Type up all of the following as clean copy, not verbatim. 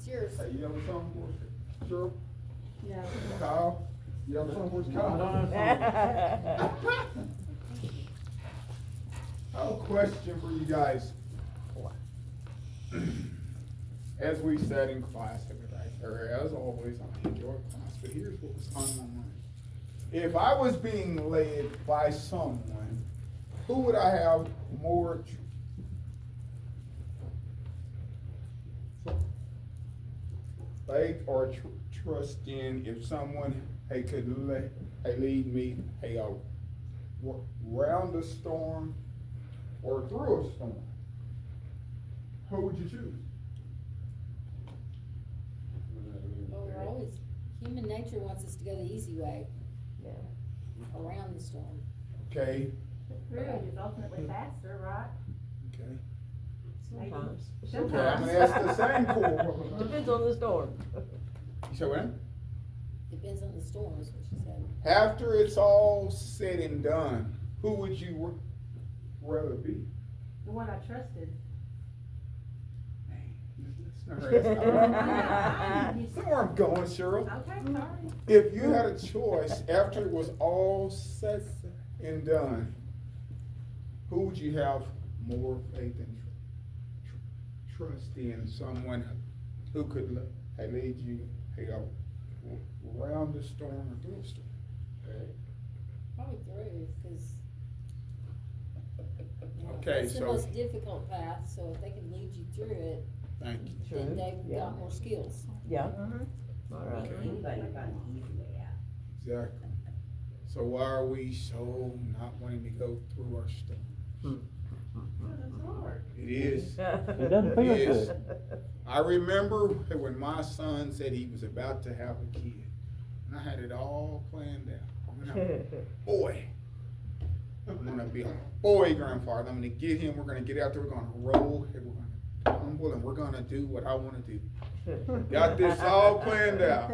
It's yours. Hey, you have a song for us, Cheryl? No. Kyle? You have a song for us, Kyle? I don't have I have a question for you guys. As we said in class, or as always, I enjoy class, but here's what was on my mind. If I was being led by someone, who would I have more faith or trust in if someone, hey, could lead me, hey, around a storm or through a storm? Who would you choose? Well, we're always, human nature wants us to go the easy way, Yeah. around the storm. Okay, Through is ultimately faster, right? okay. Sometimes. Okay, I'm gonna ask the same core. Depends on the storm. You said what? Depends on the storm, is what she said. After it's all said and done, who would you rather be? The one I trusted. That's not where I'm going, Cheryl. Okay, sorry. If you had a choice after it was all said and done, who would you have more faith and trust in? Someone who could lead you around the storm or through the storm? Probably through, because. Okay, It's the so- most difficult path, so if they can lead you through it, Thank you. then True, they've yeah. got more skills. Yeah. All right. Anybody can find the easy way out. Exactly. So why are we so not wanting to go through our storms? Because it's hard. It is. It doesn't feel Yes. good. I remember when my son said he was about to have a kid, and I had it all planned out. I'm gonna have a boy. I'm gonna be a boy grandfather. I'm gonna get him. We're gonna get out there. We're gonna roll. And we're gonna tumble, and we're gonna do what I want to do. Got this all planned out.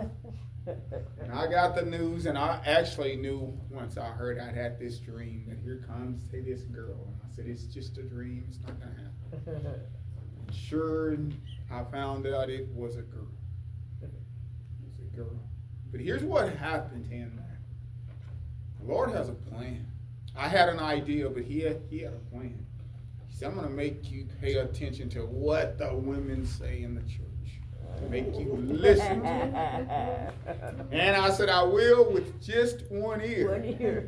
And I got the news, and I actually knew once I heard I'd had this dream that here comes, say, this girl. And I said, it's just a dream. It's not gonna happen. Sure, I found out it was a girl. It was a girl. But here's what happened in that. The Lord has a plan. I had an idea, but he had a plan. He said, I'm going to make you pay attention to what the women say in the church. Make you listen to them. And I said, I will with just one ear. One ear.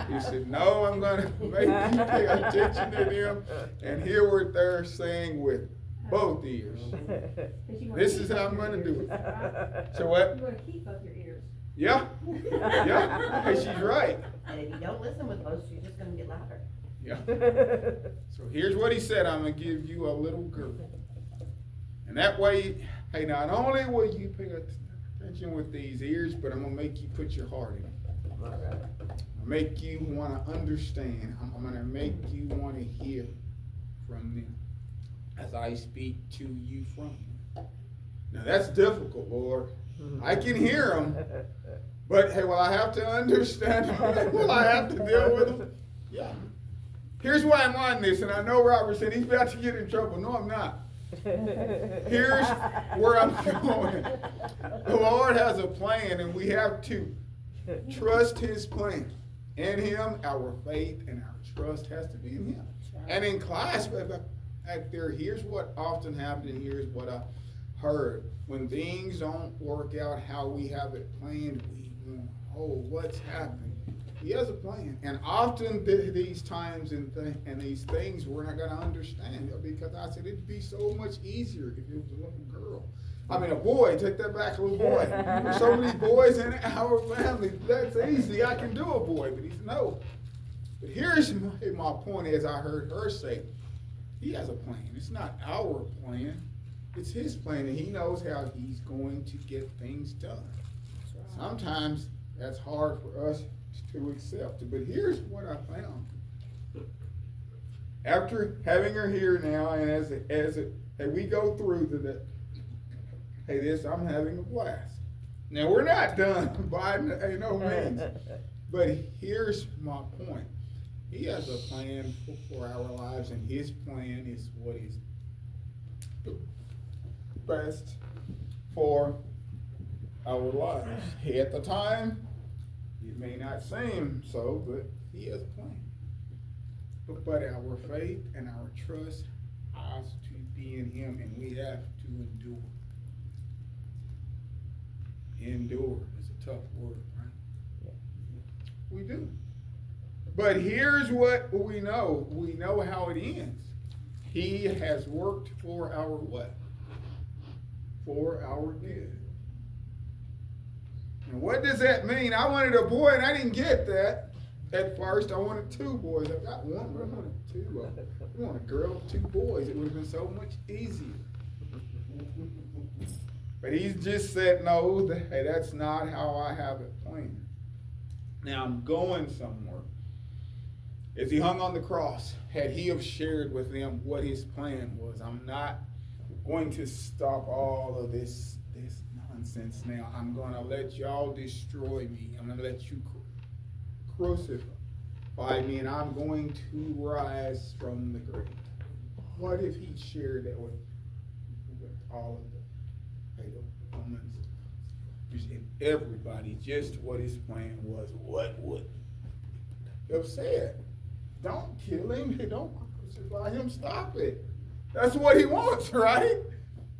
He said, no, I'm going to make you pay attention to them and hear what they're saying with both ears. 'Cause you wanna This keep is how both I'm your going to do ears, it. right? So what? You wanna keep both your ears. Yeah. Yeah. Hey, she's right. And if you don't listen with both, you're just gonna get louder. Yeah. So here's what he said. I'm going to give you a little girl. And that way, hey, not only will you pay attention with these ears, but I'm going to make you put your heart in it. All right. I'll make you want to understand. I'm going to make you want to hear from them as I speak to you from them. Now that's difficult, Lord. I can hear them, but hey, will I have to understand them? Will I have to deal with them? Yeah. Here's why I'm on this, and I know Robert said he's about to get in trouble. No, I'm not. Here's where I'm going. The Lord has a plan, and we have to trust His plan. In Him, our faith and our trust has to be in Him. And in class, back there, here's what often happens, and here's what I heard. When things don't work out how we have it planned, we go, oh, what's happened? He has a plan. And often these times and these things we're not going to understand it, because I said it'd be so much easier if it was a little girl. I mean, a boy, take that back, a little boy. There's so many boys in our family. That's easy. I can do a boy. But he said, no. But here's my point, as I heard her say, He has a plan. It's not our plan. It's His plan, and He knows how He's going to get things done. Sometimes that's hard for us to accept. But here's what I found. After having her here now, and as we go through this, I'm having a blast. Now we're not done by no means, but here's my point. He has a plan for our lives, and His plan is what is best for our lives. At the time, it may not seem so, but he has a plan. But our faith and our trust has to be in him, and we have to endure. Endure is a tough word, right? We do. But here's what we know. We know how it ends. He has worked for our what? For our good. And what does that mean? I wanted a boy and I didn't get that. At first, I wanted 2 boys. I got 1, but I wanted 2. I wanted a girl with 2 boys. It would have been so much easier. But he's just said, no, hey, that's not how I have it planned. Now I'm going somewhere. As he hung on the cross, had he have shared with them what his plan was, I'm not going to stop all of this nonsense now. I'm going to let y'all destroy me. I'm going to let you crucify me, and I'm going to rise from the grave. What if he shared that with all of the Romans, everybody, just what his plan was? What would he have said? Don't kill him. Don't crucify him. Stop it. That's what he wants, right?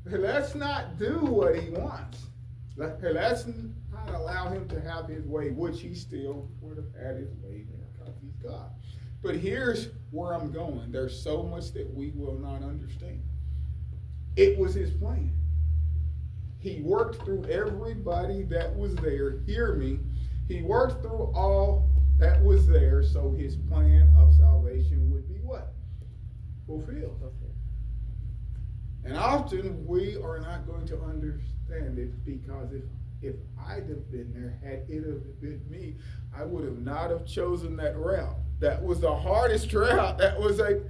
Let's not do what he wants. Let's not allow him to have his way, which he still would have had his way because he's God. But here's where I'm going. There's so much that we will not understand. It was his plan. He worked through everybody that was there. Hear me. He worked through all that was there so his plan of salvation would be what? Fulfilled. And often we are not going to understand it because if I'd have been there, had it have been me, I would have not have chosen that route. That was the hardest route. That was a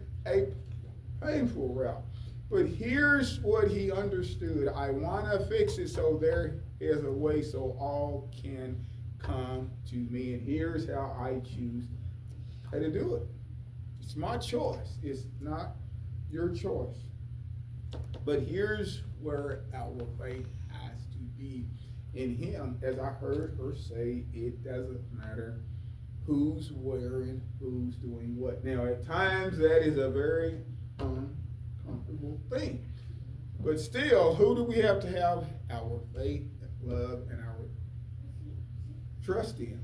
painful route. But here's what he understood. I want to fix it so there is a way so all can come to me. And here's how I choose how to do it. It's my choice. It's not your choice. But here's where our faith has to be in him. As I heard her say, it doesn't matter who's where and who's doing what. Now, at times, that is a very uncomfortable thing. But still, who do we have to have our faith, love, and our trust in?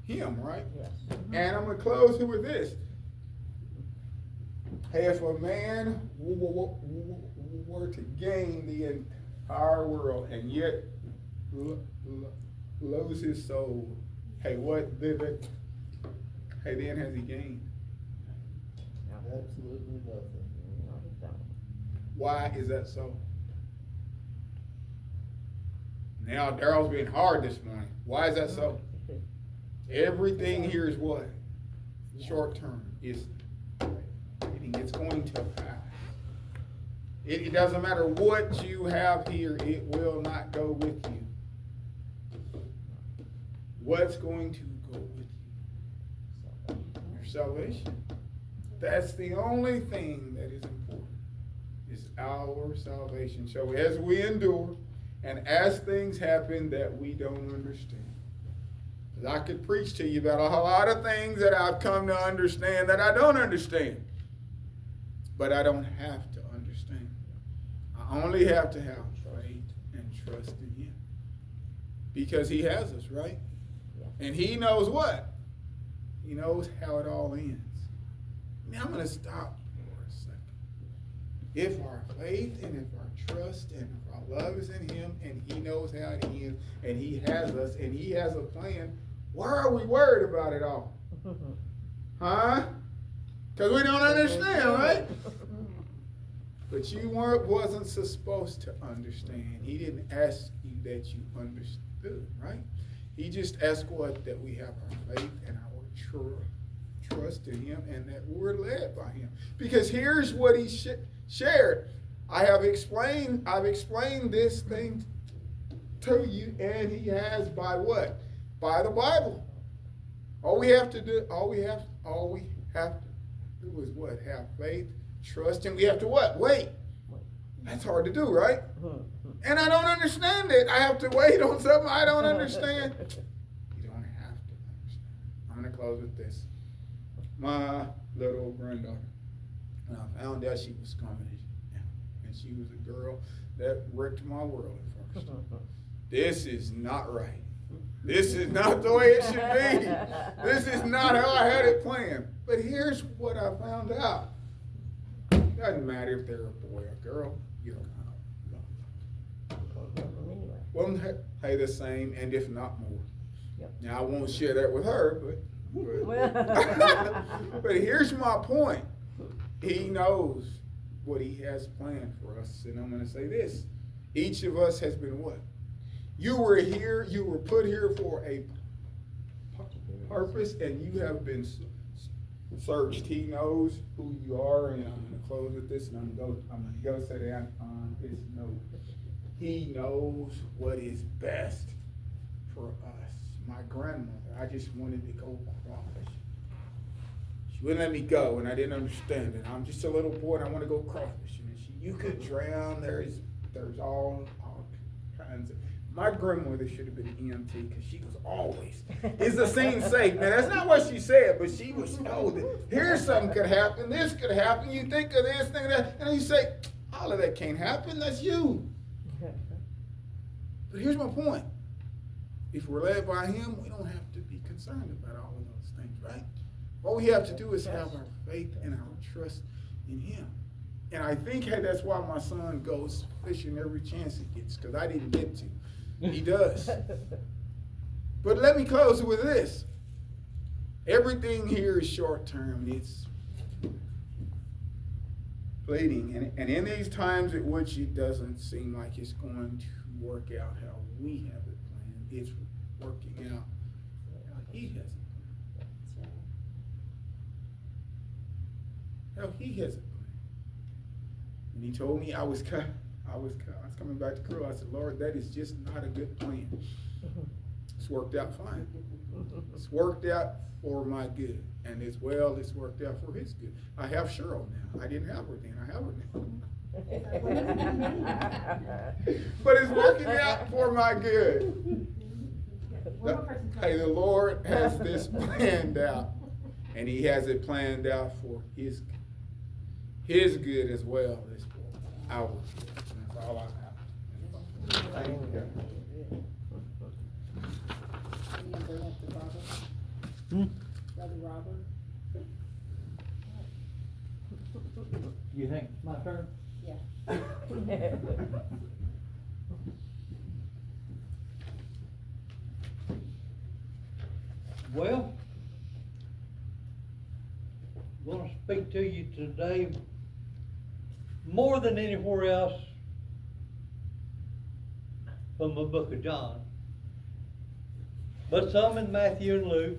Him, right? Yes. And I'm going to close here with this. Hey, if a man were to gain the entire world and yet lose his soul, hey, what did it? Hey, then has he gained? Absolutely nothing. Why is that so? Now Daryl's being hard this morning. Why is that so? Everything here is what? Short term. It's going to pass. It doesn't matter what you have here, it will not go with you. What's going to go with you? Your salvation. That's the only thing that is important, is our salvation. So as we endure and as things happen that we don't understand, I could preach to you about a lot of things that I've come to understand that I don't understand. But I don't have to understand. I only have to have faith and trust in him. Because he has us, right? And he knows what? He knows how it all ends. Now I'm going to stop for a second. If our faith and if our trust and if our love is in him and he knows how it ends and he has us and he has a plan, why are we worried about it all? Huh? Because we don't understand, right? But you wasn't supposed to understand. He didn't ask you that you understood, right? He just asked what? That we have our faith and our trust in him and that we're led by him. Because here's what he shared. I've explained this thing to you, and he has by what? By the Bible. All we have to do is what? Have faith, trust, and we have to what? Wait. That's hard to do, right? Mhm. And I don't understand it. I have to wait on something I don't understand. You don't have to understand. I'm gonna close with this. My little granddaughter, when I found out she was coming, and she was a girl that wrecked my world at first. This is not right. This is not the way it should be. This is not how I had it planned. But here's what I found out. Doesn't matter if they're a boy or girl, you're gonna love them. Anyway. Well, hey, the same, and if not more. Yep. Now, I won't share that with her, Well. but here's my point. He knows what he has planned for us, and I'm going to say this. Each of us has been what? You were here, you were put here for a purpose, and you have been searched. He knows who you are, and I'm going to close with this, and I'm going to go say that on his note. He knows what is best for us. My grandmother, I just wanted to go crawfish. She wouldn't let me go, and I didn't understand it. I'm just a little boy, and I want to go crawfishing. And you could drown. There's all kinds of. My grandmother should have been an EMT because she was always. Is the scene safe? Now that's not what she said, but she was. Oh, here's something could happen. This could happen. You think of this, think of that, and then you say, all of that can't happen. That's you. But here's my point. If we're led by him, we don't have to be concerned about all of those things, right? All we have to do is have our faith and our trust in him. And I think that's why my son goes fishing every chance he gets, because I didn't get to. He does. But let me close with this. Everything here is short term. It's fleeting. And in these times at which it doesn't seem like it's going to work out how we have it planned, it's working out how he has it planned. How he has it planned. And he told me I was coming back to Crew. I said, Lord, that is just not a good plan. It's worked out fine. It's worked out for my good. And as well, it's worked out for his good. I have Cheryl now. I didn't have her then. I have her now. But it's working out for my good. One more person. Hey, the Lord has this planned out, and he has it planned out for his good as well as for ours. And that's all I have. Thank you. Are you gonna bring up the Robert? Brother Robert? You think it's my turn? Yeah. Well, I'm going to speak to you today more than anywhere else from the book of John, but some in Matthew and Luke,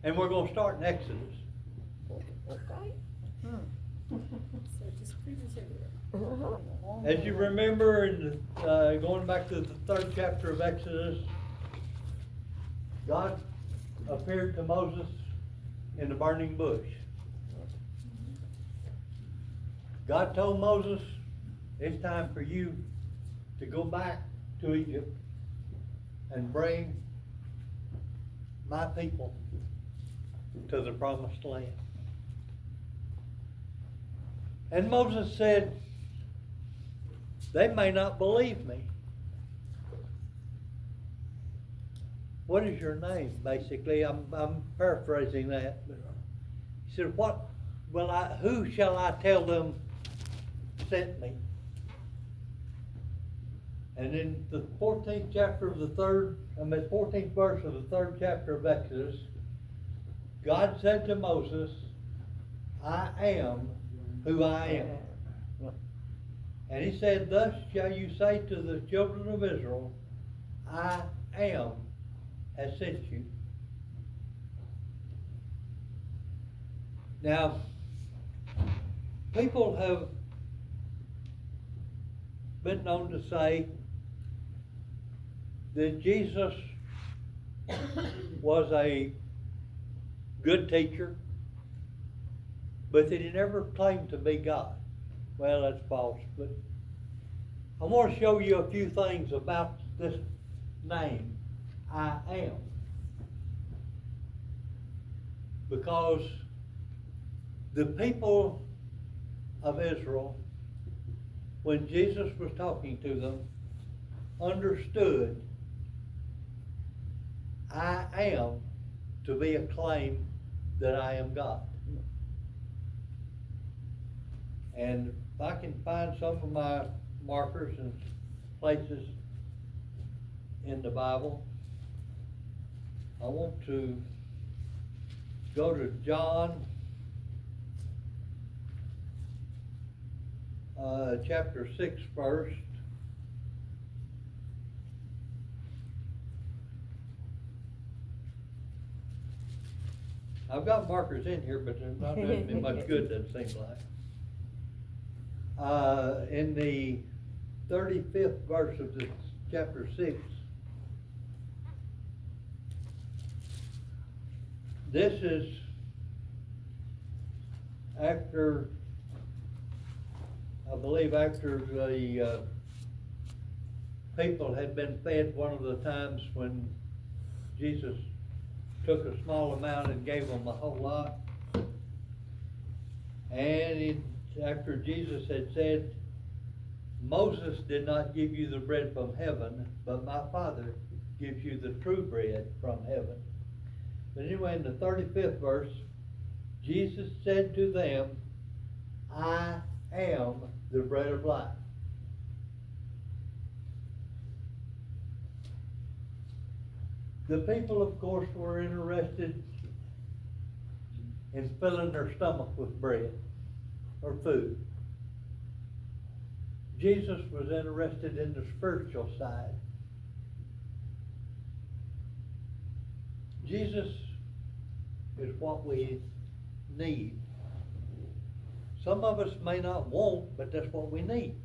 and we're going to start in Exodus. Okay. So just preachers everywhere. As you remember, going back to the 3rd chapter of Exodus, God appeared to Moses in the burning bush. God told Moses, it's time for you to go back to Egypt and bring my people to the promised land. And Moses said, they may not believe me. What is your name? Basically, I'm paraphrasing that. But he said, who shall I tell them sent me? And in the 14th chapter of the 14th verse of the 3rd chapter of Exodus, God said to Moses, I am who I am. And he said, thus shall you say to the children of Israel, I am has sent you. Now, people have been known to say that Jesus was a good teacher, but that he never claimed to be God. well, that's false, but I want to show you a few things about this name, I am. Because the people of Israel, when Jesus was talking to them, understood I am to be a claim that I am God. And if I can find some of my markers and places in the Bible, I want to go to John chapter 6 first. I've got markers in here, but they're not doing me much good, it seems like. In the 35th verse of this chapter 6, this is after, I believe after the people had been fed one of the times when Jesus took a small amount and gave them a whole lot. And after Jesus had said, Moses did not give you the bread from heaven, but my Father gives you the true bread from heaven. But anyway, in the 35th verse, Jesus said to them, I am the bread of life. The people, of course, were interested in filling their stomach with bread or food. Jesus was interested in the spiritual side. Jesus is what we need. Some of us may not want, but that's what we need.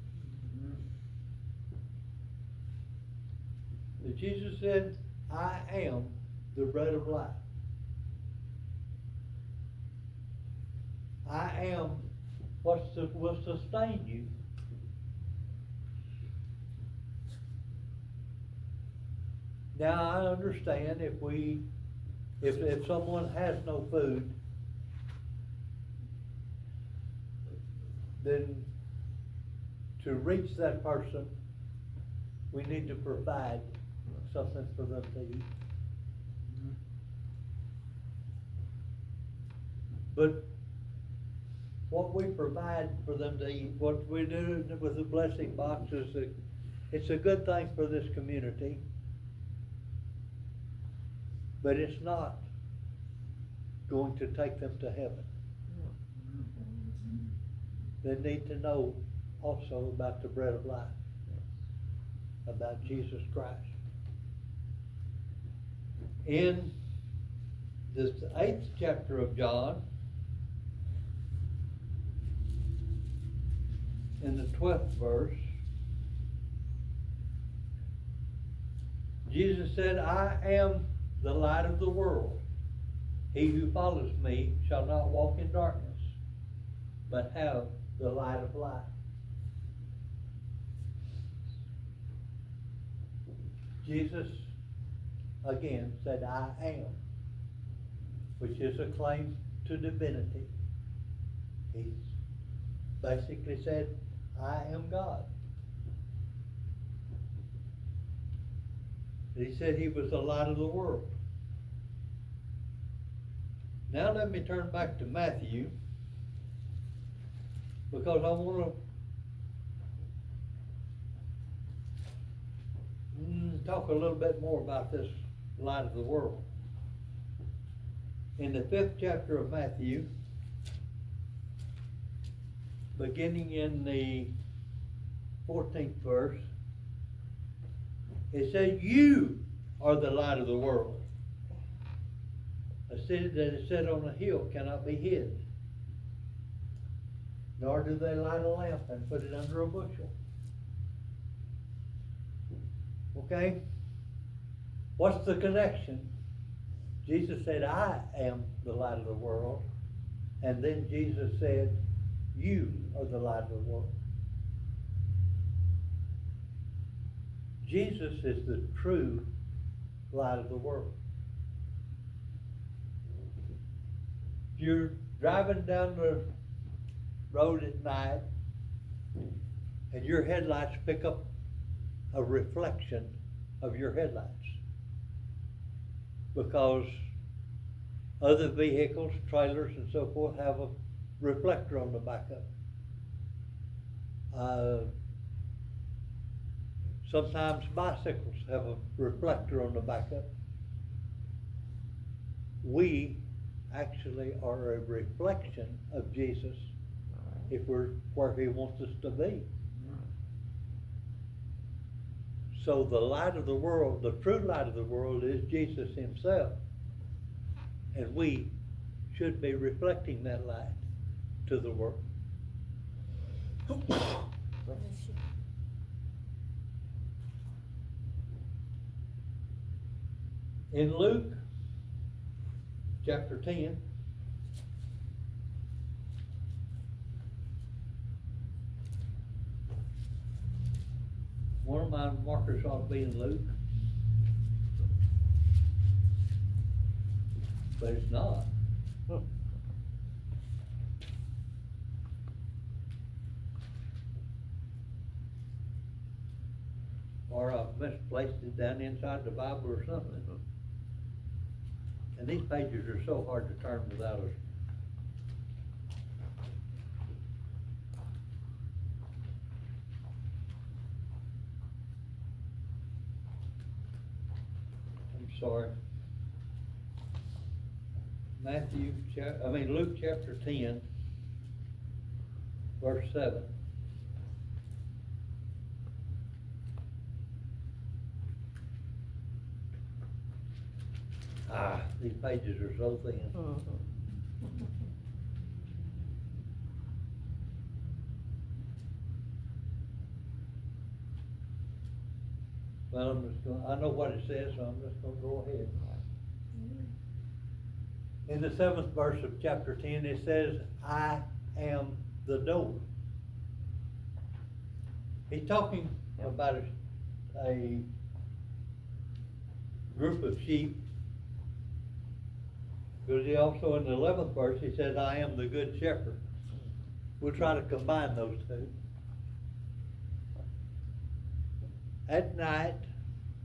But Jesus said, I am the bread of life. I am what will sustain you. Now I understand if someone has no food, then to reach that person, we need to provide something for them to eat. But what we provide for them to eat, what we do with the blessing box is it's a good thing for this community, but it's not going to take them to heaven. They need to know also about the bread of life, about Jesus Christ. In the 8th chapter of John, in the 12th verse, Jesus said, I am the light of the world. He who follows me shall not walk in darkness, but have the light of life. Jesus again said, I am, which is a claim to divinity. He basically said, I am God. He said he was the light of the world. Now let me turn back to Matthew, because I want to talk a little bit more about this light of the world. In the 5th chapter of Matthew, beginning in the 14th verse, it says, you are the light of the world. A city that is set on a hill cannot be hid. Nor do they light a lamp and put it under a bushel. Okay? What's the connection? Jesus said, I am the light of the world. And then Jesus said, You are the light of the world. Jesus is the true light of the world. If you're driving down the road at night and your headlights pick up a reflection of your headlights, because other vehicles, trailers and so forth have a reflector on the back of it. Sometimes bicycles have a reflector on the back of it. We actually are a reflection of Jesus if we're where he wants us to be. So the light of the world, the true light of the world is Jesus himself. And we should be reflecting that light to the world. In Luke chapter 10, one of my markers ought to be in Luke, but it's not. Or I've misplaced it down inside the Bible or something. And these pages are so hard to turn without us. I'm sorry. Luke chapter 10, verse 7. These pages are so thin. Well, I know what it says, so I'm just gonna go ahead. In the 7th verse of chapter 10, it says, I am the door. He's talking about a group of sheep. Because he also, in the 11th verse, he says, I am the good shepherd. We'll try to combine those two. At night,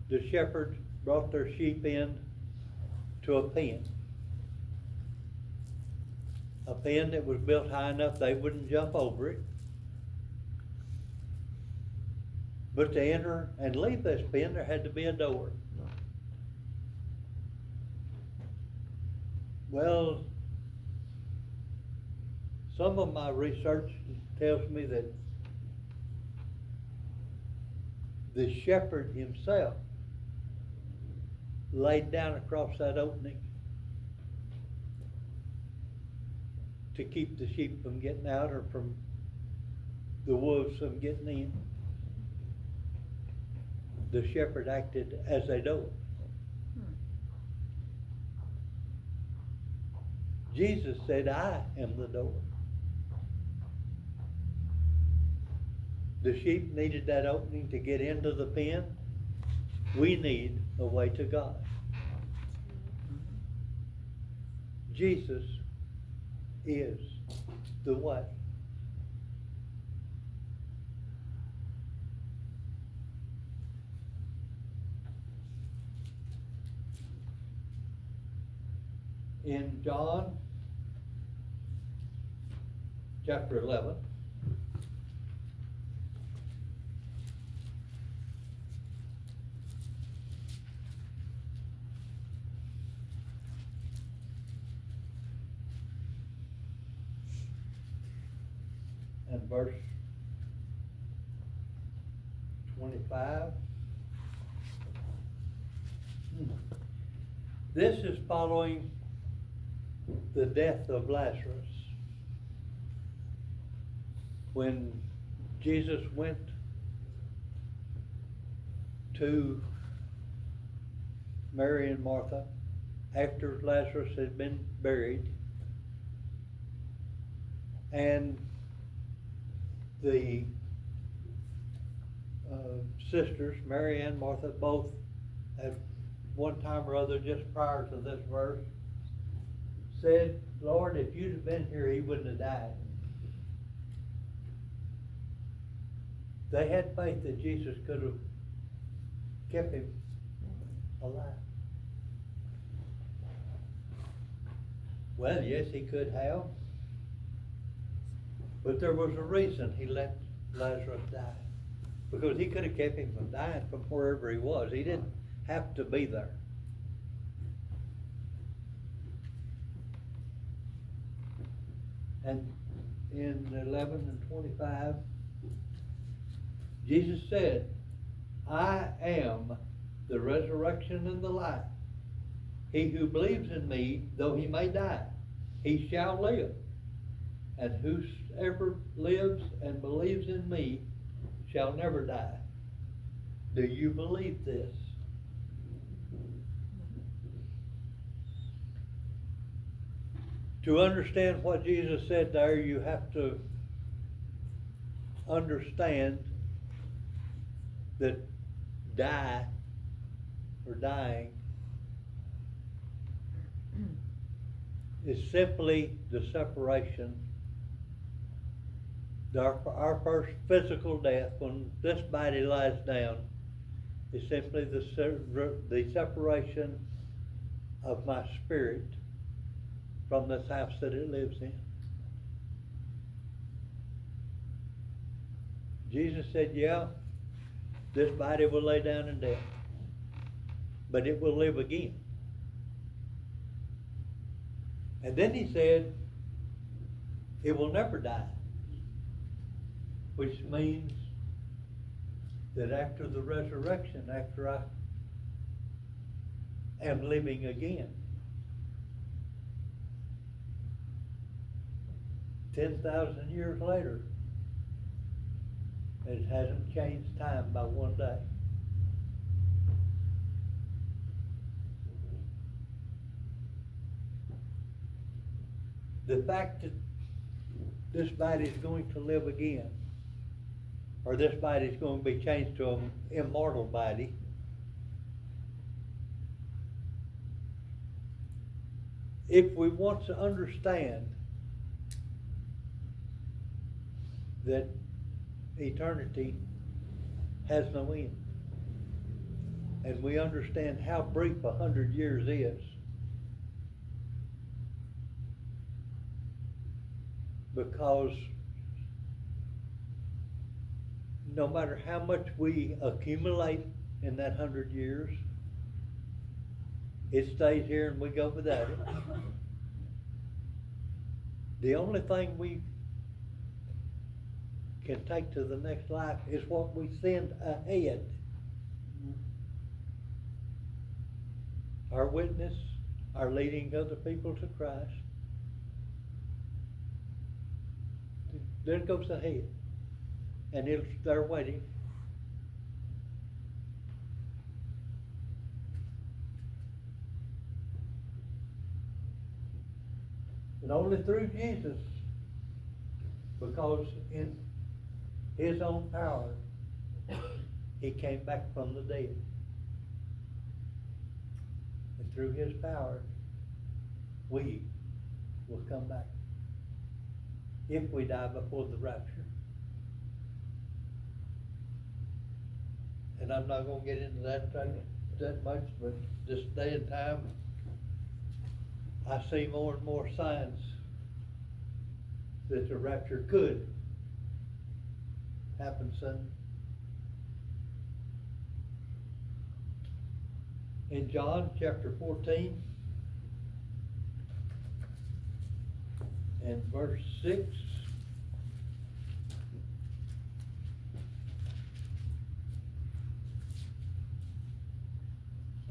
the shepherds brought their sheep in to a pen. A pen that was built high enough they wouldn't jump over it. But to enter and leave this pen, there had to be a door. Well, some of my research tells me that the shepherd himself laid down across that opening to keep the sheep from getting out or from the wolves from getting in. The shepherd acted as a door. Jesus said, I am the door. The sheep needed that opening to get into the pen. We need a way to God. Jesus is the way. In John chapter 11, and verse 25. This is following the death of Lazarus. When Jesus went to Mary and Martha after Lazarus had been buried, and the sisters, Mary and Martha, both at one time or other just prior to this verse, said, Lord, if you'd have been here, he wouldn't have died. They had faith that Jesus could have kept him alive. Well, yes, he could have. But there was a reason he let Lazarus die. Because he could have kept him from dying from wherever he was. He didn't have to be there. And in 11 and 25, Jesus said, I am the resurrection and the life. He who believes in me, though he may die, he shall live. And whosoever lives and believes in me shall never die. Do you believe this? To understand what Jesus said there, you have to understand that die or dying is simply the separation. Our first physical death, when this body lies down, is simply the separation of my spirit from this house that it lives in. Jesus said, yeah, this body will lay down in death, but it will live again. And then he said, it will never die, which means that after the resurrection, after I am living again, 10,000 years later, it hasn't changed time by one day. The fact that this body is going to live again, or this body is going to be changed to an immortal body, if we want to understand that eternity has no end, and we understand how brief 100 years is, because no matter how much we accumulate in that 100 years, it stays here and we go without it. The only thing we can take to the next life is what we send ahead. Our witness, our leading other people to Christ. There it goes ahead. And it's there waiting. And only through Jesus, because in his own power, he came back from the dead. And through his power, we will come back, if we die before the rapture. And I'm not going to get into that much, but this day and time, I see more and more signs that the rapture could happen soon. In John chapter 14 and verse 6,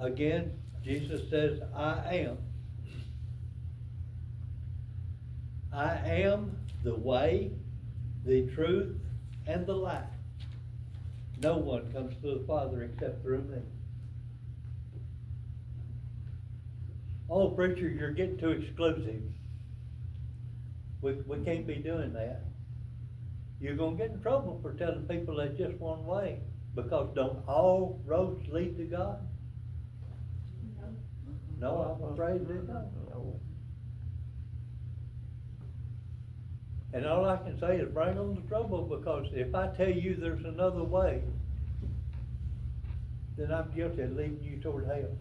again, Jesus says, I am the way, the truth, and the life. No one comes to the Father except through me. Oh, preacher, you're getting too exclusive. We can't be doing that. you're gonna get in trouble for telling people there's just one way, because don't all roads lead to God? No, I'm afraid they don't. No. And all I can say is bring on the trouble, because if I tell you there's another way, then I'm guilty of leading you toward hell.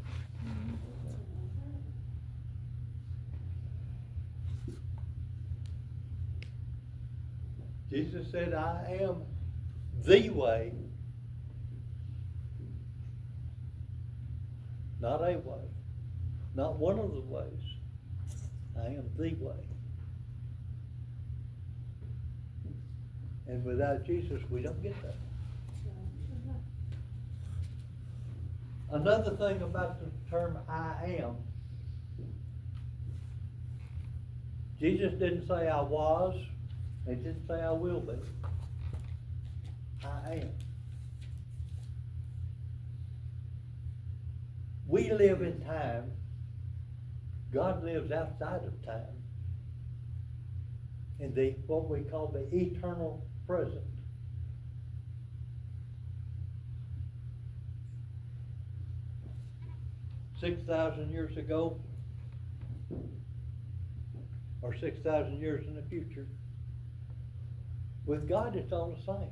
Jesus said, I am the way, not a way, not one of the ways. I am the way. And without Jesus, we don't get that. Another thing about the term I am, Jesus didn't say I was, he didn't say I will be. I am. We live in time. God lives outside of time. In the, what we call the eternal present. $6,000 years ago, or 6,000 years in the future. With God, it's all the same.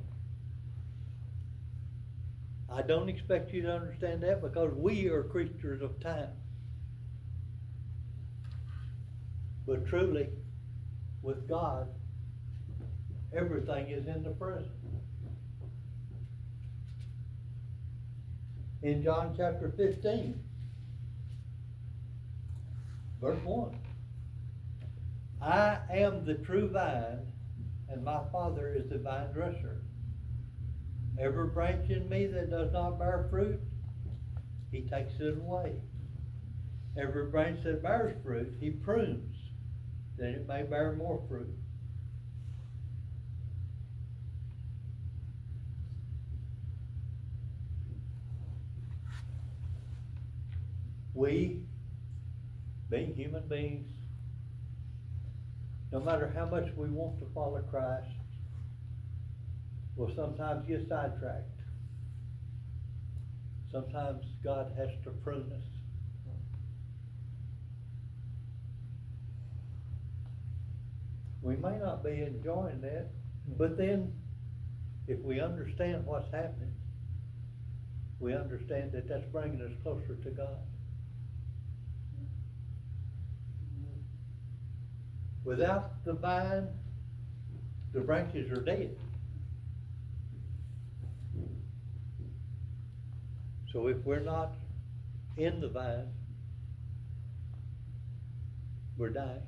I don't expect you to understand that, because we are creatures of time. But truly, with God, everything is in the present. In John chapter 15, verse 1, I am the true vine, and my Father is the vine dresser. Every branch in me that does not bear fruit, he takes it away. Every branch that bears fruit, he prunes, that it may bear more fruit. We, being human beings, no matter how much we want to follow Christ, will sometimes get sidetracked. Sometimes God has to prune us. We may not be enjoying that, but then if we understand what's happening, we understand that that's bringing us closer to God. Without the vine, the branches are dead. So if we're not in the vine, we're dying.